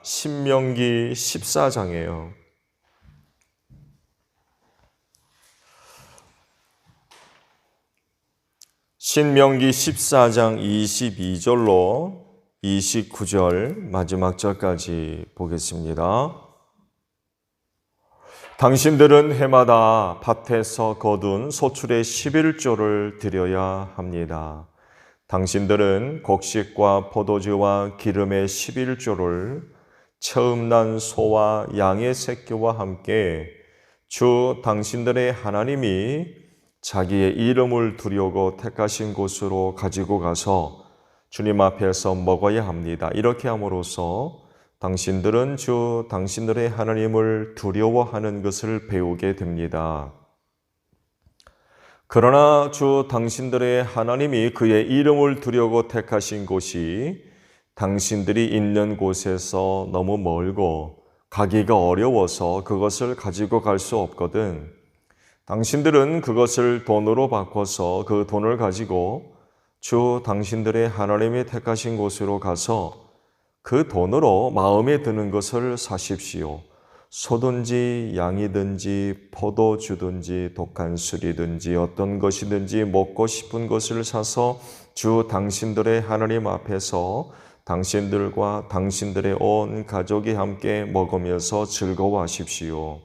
신명기 14장이에요. 신명기 14장 22절로 29절 마지막 절까지 보겠습니다. 당신들은 해마다 밭에서 거둔 소출의 11조를 드려야 합니다. 당신들은 곡식과 포도주와 기름의 11조를 처음 난 소와 양의 새끼와 함께 주 당신들의 하나님이 자기의 이름을 두려고 택하신 곳으로 가지고 가서 주님 앞에서 먹어야 합니다. 이렇게 함으로써 당신들은 주 당신들의 하나님을 두려워하는 것을 배우게 됩니다. 그러나 주 당신들의 하나님이 그의 이름을 두려고 택하신 곳이 당신들이 있는 곳에서 너무 멀고 가기가 어려워서 그것을 가지고 갈 수 없거든. 당신들은 그것을 돈으로 바꿔서 그 돈을 가지고 주 당신들의 하나님이 택하신 곳으로 가서 그 돈으로 마음에 드는 것을 사십시오. 소든지 양이든지 포도주든지 독한 술이든지 어떤 것이든지 먹고 싶은 것을 사서 주 당신들의 하나님 앞에서 당신들과 당신들의 온 가족이 함께 먹으면서 즐거워하십시오.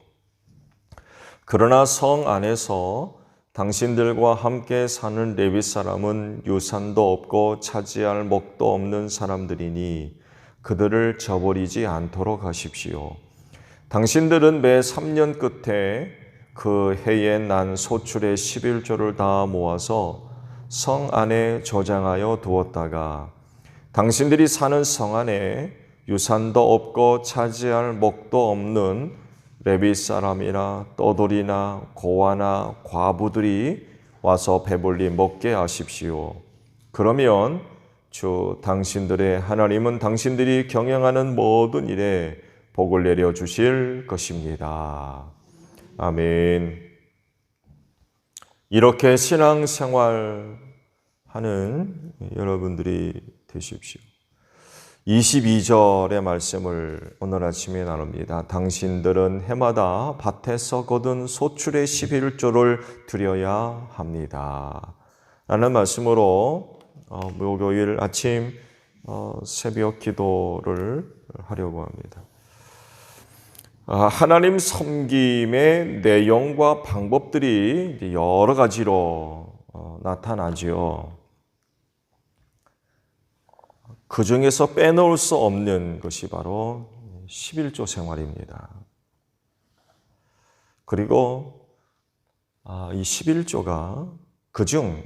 그러나 성 안에서 당신들과 함께 사는 레위 사람은 유산도 없고 차지할 목도 없는 사람들이니 그들을 저버리지 않도록 하십시오. 당신들은 매 3년 끝에 그 해에 난 소출의 11조를 다 모아서 성 안에 저장하여 두었다가 당신들이 사는 성 안에 유산도 없고 차지할 목도 없는 레위 사람이나 떠돌이나 고아나 과부들이 와서 배불리 먹게 하십시오. 그러면 주 당신들의 하나님은 당신들이 경영하는 모든 일에 복을 내려 주실 것입니다. 아멘. 이렇게 신앙생활 하는 여러분들이 되십시오. 22절의 말씀을 오늘 아침에 나눕니다. 당신들은 해마다 밭에서 거둔 소출의 11조를 드려야 합니다. 라는 말씀으로 목요일 아침 새벽 기도를 하려고 합니다. 하나님 섬김의 내용과 방법들이 여러 가지로 나타나지요. 그 중에서 빼놓을 수 없는 것이 바로 11조 생활입니다. 그리고 이 11조가 그중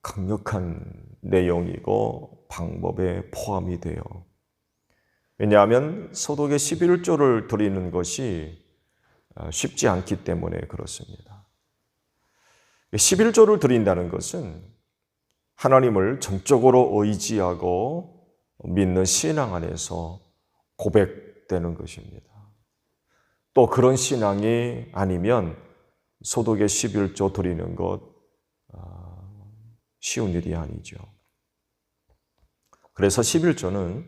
강력한 내용이고 방법에 포함이 돼요. 왜냐하면 소독의 11조를 드리는 것이 쉽지 않기 때문에 그렇습니다. 11조를 드린다는 것은 하나님을 전적으로 의지하고 믿는 신앙 안에서 고백되는 것입니다. 또 그런 신앙이 아니면 소독의 11조 드리는 것 쉬운 일이 아니죠. 그래서 11조는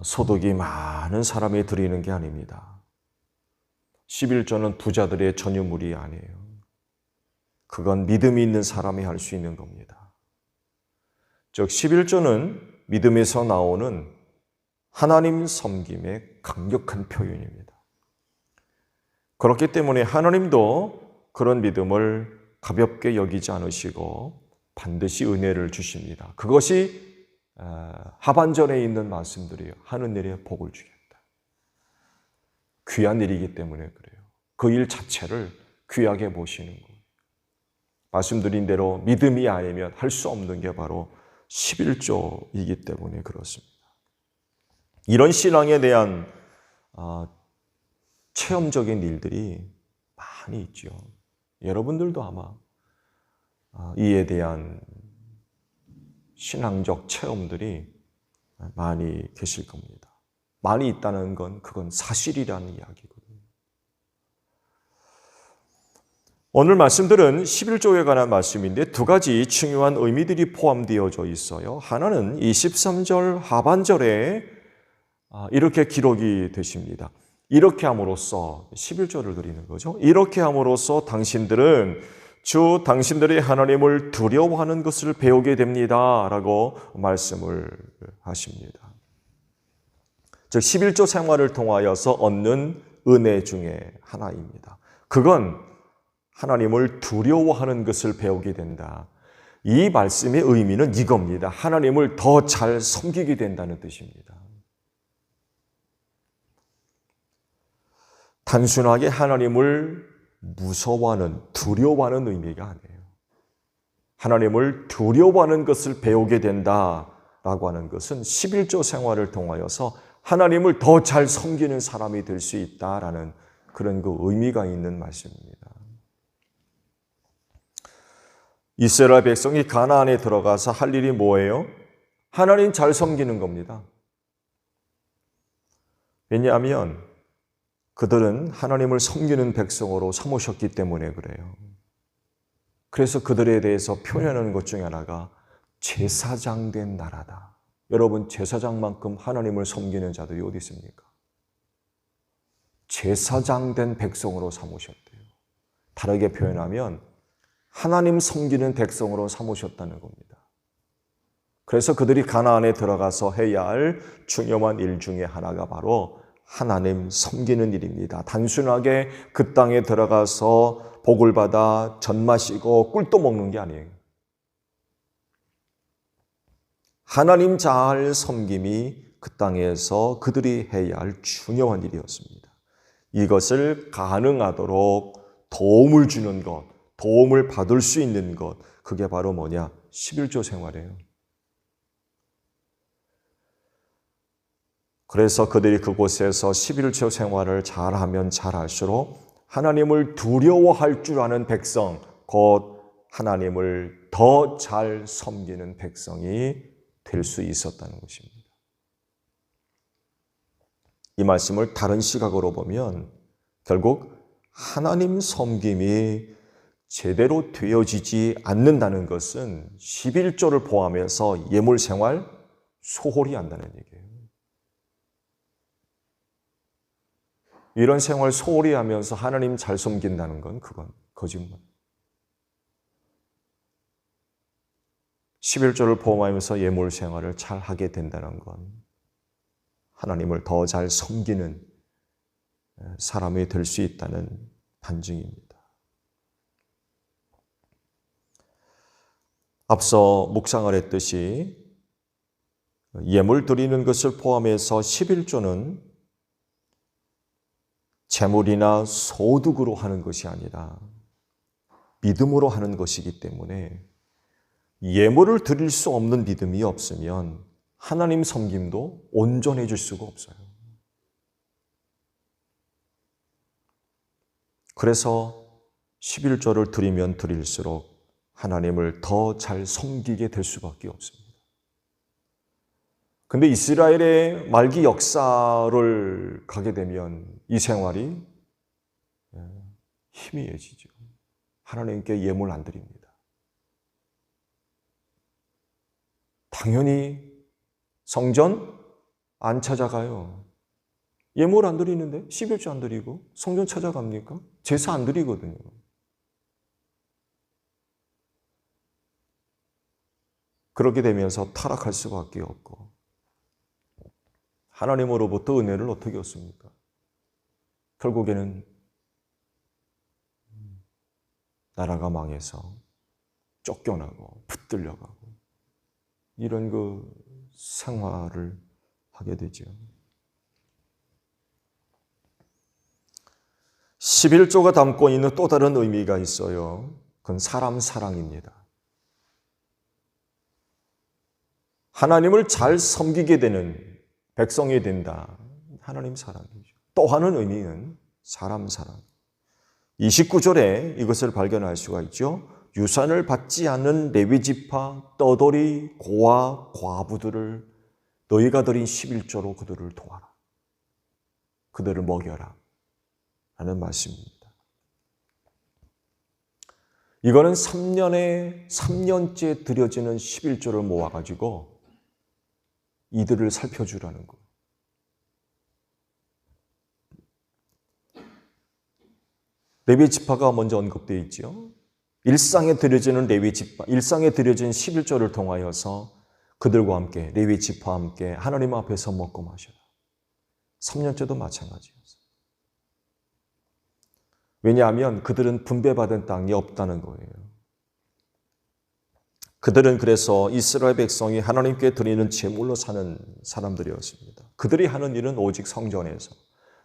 소득이 많은 사람이 드리는 게 아닙니다. 11조는 부자들의 전유물이 아니에요. 그건 믿음이 있는 사람이 할 수 있는 겁니다. 즉 11조는 믿음에서 나오는 하나님 섬김의 강력한 표현입니다. 그렇기 때문에 하나님도 그런 믿음을 가볍게 여기지 않으시고 반드시 은혜를 주십니다. 그것이 하반절에 있는 말씀들이에요. 하늘의 복을 주겠다. 귀한 일이기 때문에 그래요. 그 일 자체를 귀하게 보시는 거예요. 말씀드린 대로 믿음이 아니면 할 수 없는 게 바로 11조이기 때문에 그렇습니다. 이런 신앙에 대한 체험적인 일들이 많이 있죠. 여러분들도 아마 이에 대한 신앙적 체험들이 많이 계실 겁니다. 많이 있다는 건 그건 사실이라는 이야기거든요. 오늘 말씀들은 11조에 관한 말씀인데 두 가지 중요한 의미들이 포함되어져 있어요. 하나는 이 13절 하반절에 이렇게 기록이 되십니다. 이렇게 함으로써 11조를 드리는 거죠. 이렇게 함으로써 당신들은 주 당신들이 하나님을 두려워하는 것을 배우게 됩니다 라고 말씀을 하십니다. 즉 11조 생활을 통하여서 얻는 은혜 중에 하나입니다. 그건 하나님을 두려워하는 것을 배우게 된다. 이 말씀의 의미는 이겁니다. 하나님을 더 잘 섬기게 된다는 뜻입니다. 단순하게 하나님을 무서워하는, 두려워하는 의미가 아니에요. 하나님을 두려워하는 것을 배우게 된다라고 하는 것은 11조 생활을 통하여서 하나님을 더 잘 섬기는 사람이 될 수 있다라는 그런 그 의미가 있는 말씀입니다. 이스라엘 백성이 가나안에 들어가서 할 일이 뭐예요? 하나님 잘 섬기는 겁니다. 왜냐하면 그들은 하나님을 섬기는 백성으로 삼으셨기 때문에 그래요. 그래서 그들에 대해서 표현하는 것 중에 하나가 제사장된 나라다. 여러분, 제사장만큼 하나님을 섬기는 자들이 어디 있습니까? 제사장된 백성으로 삼으셨대요. 다르게 표현하면 하나님 섬기는 백성으로 삼으셨다는 겁니다. 그래서 그들이 가나안에 들어가서 해야 할 중요한 일 중에 하나가 바로 하나님 섬기는 일입니다. 단순하게 그 땅에 들어가서 복을 받아 젖 마시고 꿀도 먹는 게 아니에요. 하나님 잘 섬김이 그 땅에서 그들이 해야 할 중요한 일이었습니다. 이것을 가능하도록 도움을 주는 것, 도움을 받을 수 있는 것, 그게 바로 뭐냐? 11조 생활이에요. 그래서 그들이 그곳에서 11조 생활을 잘하면 잘할수록 하나님을 두려워할 줄 아는 백성, 곧 하나님을 더 잘 섬기는 백성이 될 수 있었다는 것입니다. 이 말씀을 다른 시각으로 보면 결국 하나님 섬김이 제대로 되어지지 않는다는 것은 11조를 포함해서 예물 생활 소홀히 한다는 얘기예요. 이런 생활 소홀히 하면서 하나님 잘 섬긴다는 건 그건 거짓말. 11조를 포함하면서 예물 생활을 잘 하게 된다는 건 하나님을 더 잘 섬기는 사람이 될 수 있다는 반증입니다. 앞서 묵상을 했듯이 예물 드리는 것을 포함해서 11조는 재물이나 소득으로 하는 것이 아니라 믿음으로 하는 것이기 때문에 예물을 드릴 수 없는 믿음이 없으면 하나님 섬김도 온전해질 수가 없어요. 그래서 11조를 드리면 드릴수록 하나님을 더 잘 섬기게 될 수밖에 없습니다. 근데 이스라엘의 말기 역사를 가게 되면 이 생활이 희미해지죠. 하나님께 예물 안 드립니다. 당연히 성전 안 찾아가요. 예물 안 드리는데 11조 안 드리고 성전 찾아갑니까? 제사 안 드리거든요. 그렇게 되면서 타락할 수밖에 없고 하나님으로부터 은혜를 어떻게 얻습니까? 결국에는 나라가 망해서 쫓겨나고 붙들려가고 이런 그 생활을 하게 되죠. 11조가 담고 있는 또 다른 의미가 있어요. 그건 사람 사랑입니다. 하나님을 잘 섬기게 되는 백성이 된다. 하나님 사랑이죠. 또 하는 의미는 사람 사랑. 29절에 이것을 발견할 수가 있죠. 유산을 받지 않는 레위지파, 떠돌이, 고아, 과부들을 너희가 드린 11조로 그들을 도와라. 그들을 먹여라. 하는 말씀입니다. 이거는 3년째 드려지는 11조를 모아가지고 이들을 살펴주라는 거예요. 레위 지파가 먼저 언급되어 있죠. 일상에 드려지는 레위 지파, 일상에 드려진 11조를 통하여서 그들과 함께 레위 지파와 함께 하나님 앞에서 먹고 마셔라. 3년째도 마찬가지였어요. 왜냐하면 그들은 분배받은 땅이 없다는 거예요. 그들은 그래서 이스라엘 백성이 하나님께 드리는 제물로 사는 사람들이었습니다. 그들이 하는 일은 오직 성전에서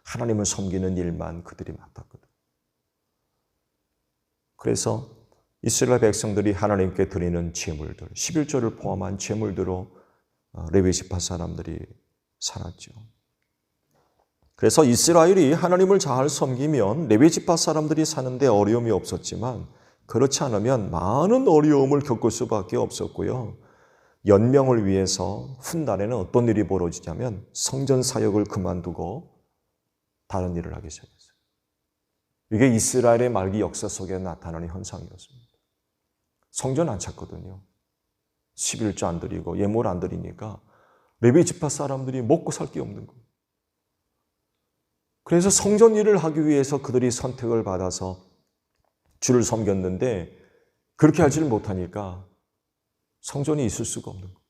하나님을 섬기는 일만 그들이 맡았거든. 그래서 이스라엘 백성들이 하나님께 드리는 제물들, 11조를 포함한 제물들로 레위 지파 사람들이 살았죠. 그래서 이스라엘이 하나님을 잘 섬기면 레위 지파 사람들이 사는데 어려움이 없었지만 그렇지 않으면 많은 어려움을 겪을 수밖에 없었고요. 연명을 위해서 훗날에는 어떤 일이 벌어지냐면 성전 사역을 그만두고 다른 일을 하기 시작했어요. 이게 이스라엘의 말기 역사 속에 나타나는 현상이었습니다. 성전 안 찾거든요. 11조 안 드리고 예물 안 드리니까 레위 지파 사람들이 먹고 살 게 없는 거예요. 그래서 성전 일을 하기 위해서 그들이 선택을 받아서 주를 섬겼는데 그렇게 하지를 못하니까 성전이 있을 수가 없는 거예요.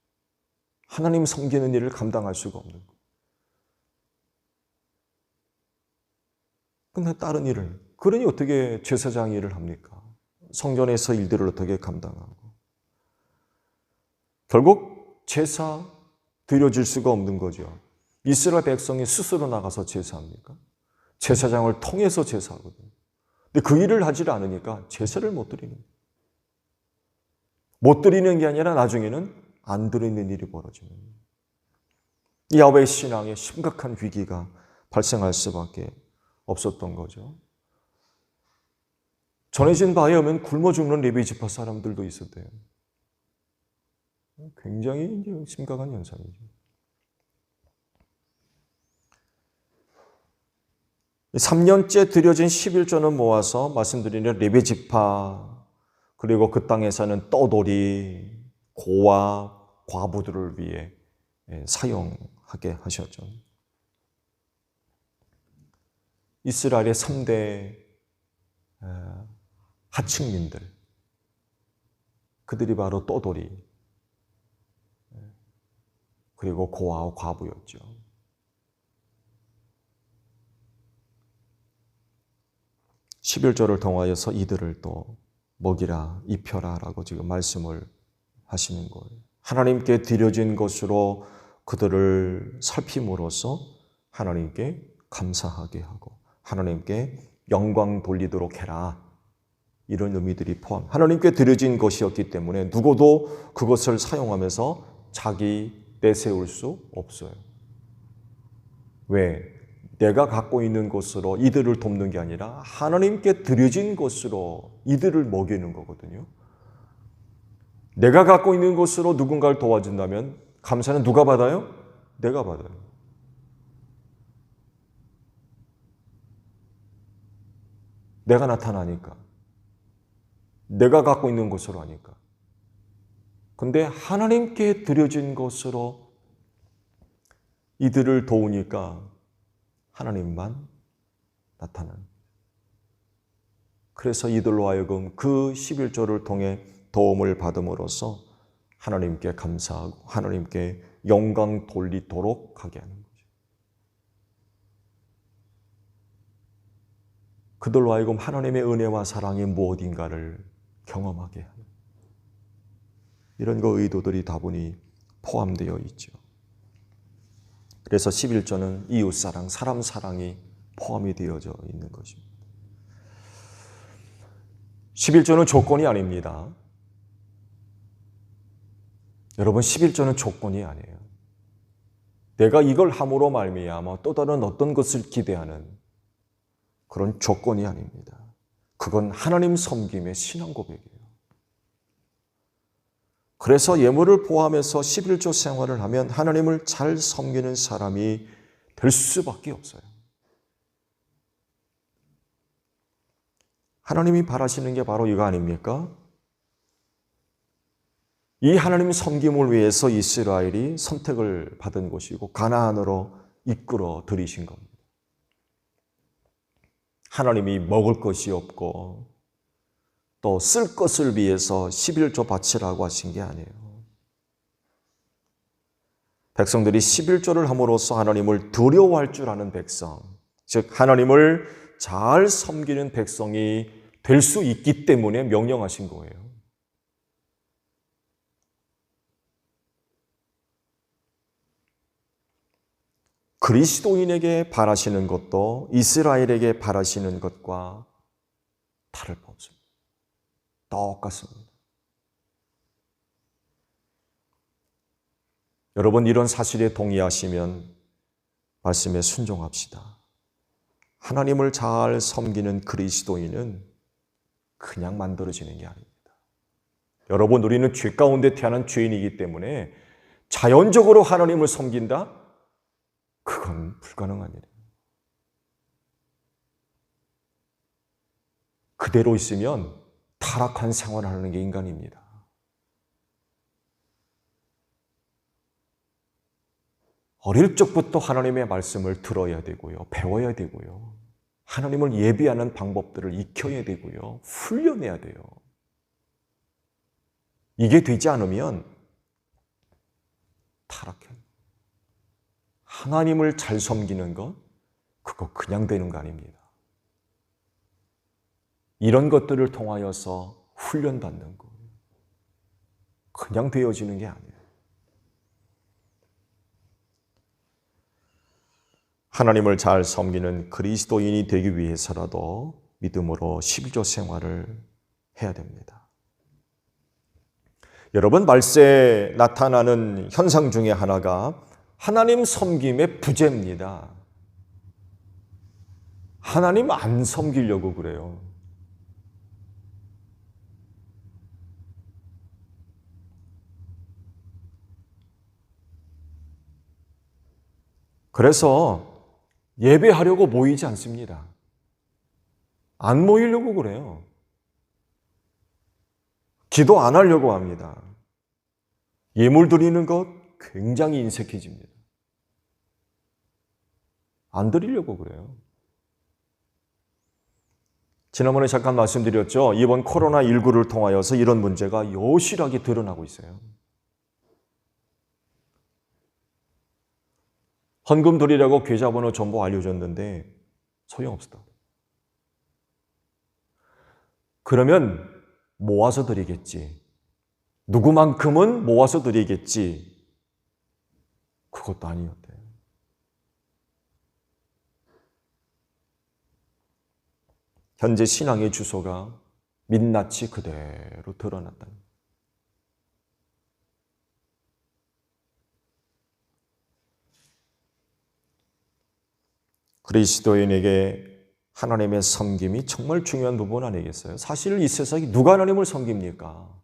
하나님 섬기는 일을 감당할 수가 없는 거예요. 근데 다른 일을, 그러니 어떻게 제사장 일을 합니까? 성전에서 일들을 어떻게 감당하고. 결국 제사 드려줄 수가 없는 거죠. 이스라엘 백성이 스스로 나가서 제사합니까? 제사장을 통해서 제사하거든요. 근데 그 일을 하지 않으니까 제사를 못 드리는 거예요. 못 드리는 게 아니라 나중에는 안 드리는 일이 벌어지는 거예요. 야훼 신앙에 심각한 위기가 발생할 수밖에 없었던 거죠. 전해진 바에 의하면 굶어 죽는 레위 지파 사람들도 있었대요. 굉장히 심각한 현상이죠. 3년째 드려진 11조는 모아서 말씀드리는 레위 지파, 그리고 그 땅에 사는 떠돌이, 고아, 과부들을 위해 사용하게 하셨죠. 이스라엘의 3대 하층민들, 그들이 바로 떠돌이, 그리고 고아와 과부였죠. (11조를) 통하여서 이들을 또 먹이라, 입혀라 라고 지금 말씀을 하시는 거예요. 하나님께 드려진 것으로 그들을 살핌으로써 하나님께 감사하게 하고 하나님께 영광 돌리도록 해라, 이런 의미들이 포함. 하나님께 드려진 것이었기 때문에 누구도 그것을 사용하면서 자기 내세울 수 없어요. 왜? 내가 갖고 있는 것으로 이들을 돕는 게 아니라 하나님께 드려진 것으로 이들을 먹이는 거거든요. 내가 갖고 있는 것으로 누군가를 도와준다면 감사는 누가 받아요? 내가 받아요. 내가 나타나니까. 내가 갖고 있는 것으로 하니까. 근데 하나님께 드려진 것으로 이들을 도우니까 하나님만 나타나는. 그래서 이들로 하여금 그 11조를 통해 도움을 받음으로써 하나님께 감사하고 하나님께 영광 돌리도록 하게 하는 거죠. 그들로 하여금 하나님의 은혜와 사랑이 무엇인가를 경험하게 하는 이런 거 의도들이 다분히 포함되어 있죠. 그래서 11조는 이웃사랑, 사람 사랑이 포함이 되어져 있는 것입니다. 11조는 조건이 아닙니다. 여러분, 11조는 조건이 아니에요. 내가 이걸 함으로 말미암아 또 다른 어떤 것을 기대하는 그런 조건이 아닙니다. 그건 하나님 섬김의 신앙 고백이에요. 그래서 예물을 포함해서 11조 생활을 하면 하나님을 잘 섬기는 사람이 될 수밖에 없어요. 하나님이 바라시는 게 바로 이거 아닙니까? 이 하나님 섬김을 위해서 이스라엘이 선택을 받은 곳이고 가나안으로 이끌어 들이신 겁니다. 하나님이 먹을 것이 없고 또 쓸 것을 위해서 11조 바치라고 하신 게 아니에요. 백성들이 11조를 함으로써 하나님을 두려워할 줄 아는 백성, 즉 하나님을 잘 섬기는 백성이 될 수 있기 때문에 명령하신 거예요. 그리스도인에게 바라시는 것도 이스라엘에게 바라시는 것과 다를 바 없습니다. 똑같습니다. 여러분, 이런 사실에 동의하시면 말씀에 순종합시다. 하나님을 잘 섬기는 그리스도인은 그냥 만들어지는 게 아닙니다. 여러분, 우리는 죄 가운데 태어난 죄인이기 때문에 자연적으로 하나님을 섬긴다? 그건 불가능한 일이에요. 그대로 있으면 타락한 생활을 하는 게 인간입니다. 어릴 적부터 하나님의 말씀을 들어야 되고요. 배워야 되고요. 하나님을 예비하는 방법들을 익혀야 되고요. 훈련해야 돼요. 이게 되지 않으면 타락해요. 하나님을 잘 섬기는 것, 그거 그냥 되는 거 아닙니다. 이런 것들을 통하여서 훈련받는 거예요. 그냥 되어지는 게 아니에요. 하나님을 잘 섬기는 그리스도인이 되기 위해서라도 믿음으로 11조 생활을 해야 됩니다. 여러분, 말세에 나타나는 현상 중에 하나가 하나님 섬김의 부재입니다. 하나님 안 섬기려고 그래요. 그래서 예배하려고 모이지 않습니다. 안 모이려고 그래요. 기도 안 하려고 합니다. 예물 드리는 것 굉장히 인색해집니다. 안 드리려고 그래요. 지난번에 잠깐 말씀드렸죠. 이번 코로나19를 통하여서 이런 문제가 여실하게 드러나고 있어요. 헌금 드리라고 계좌번호 전부 알려줬는데 소용없다. 그러면 모아서 드리겠지. 누구만큼은 모아서 드리겠지. 그것도 아니었대요. 현재 신앙의 주소가 민낯이 그대로 드러났다. 그리스도인에게 하나님의 섬김이 정말 중요한 부분 아니겠어요? 사실 이 세상에 누가 하나님을 섬깁니까?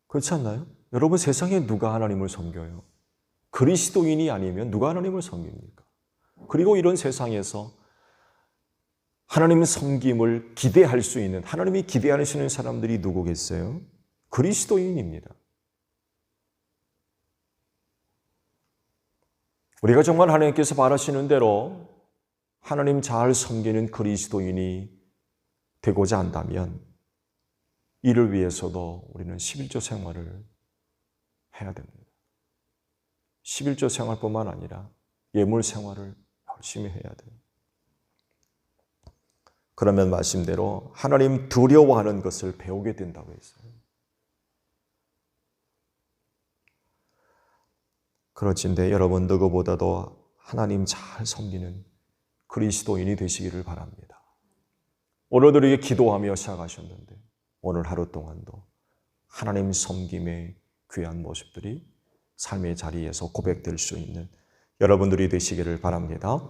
그렇지 않나요? 여러분, 세상에 누가 하나님을 섬겨요? 그리스도인이 아니면 누가 하나님을 섬깁니까? 그리고 이런 세상에서 하나님의 섬김을 기대할 수 있는, 하나님이 기대하시는 사람들이 누구겠어요? 그리스도인입니다. 우리가 정말 하나님께서 바라시는 대로 하나님 잘 섬기는 그리스도인이 되고자 한다면 이를 위해서도 우리는 11조 생활을 해야 됩니다. 11조 생활뿐만 아니라 예물 생활을 열심히 해야 돼요. 그러면 말씀대로 하나님 두려워하는 것을 배우게 된다고 했어요. 그렇진데 여러분, 누구보다도 하나님 잘 섬기는 그리스도인이 되시기를 바랍니다. 오늘도 이렇게 기도하며 시작하셨는데 오늘 하루 동안도 하나님 섬김의 귀한 모습들이 삶의 자리에서 고백될 수 있는 여러분들이 되시기를 바랍니다.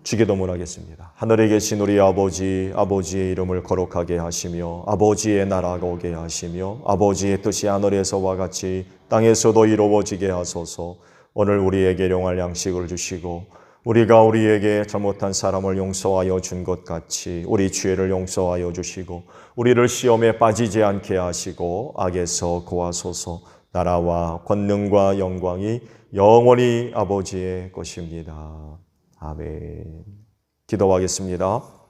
주기도문하겠습니다. 하늘에 계신 우리 아버지, 아버지의 이름을 거룩하게 하시며 아버지의 나라가 오게 하시며 아버지의 뜻이 하늘에서와 같이 땅에서도 이루어지게 하소서. 오늘 우리에게 일용할 양식을 주시고 우리가 우리에게 잘못한 사람을 용서하여 준 것 같이 우리 죄를 용서하여 주시고 우리를 시험에 빠지지 않게 하시고 악에서 구하소서. 나라와 권능과 영광이 영원히 아버지의 것입니다. 아멘. 기도하겠습니다.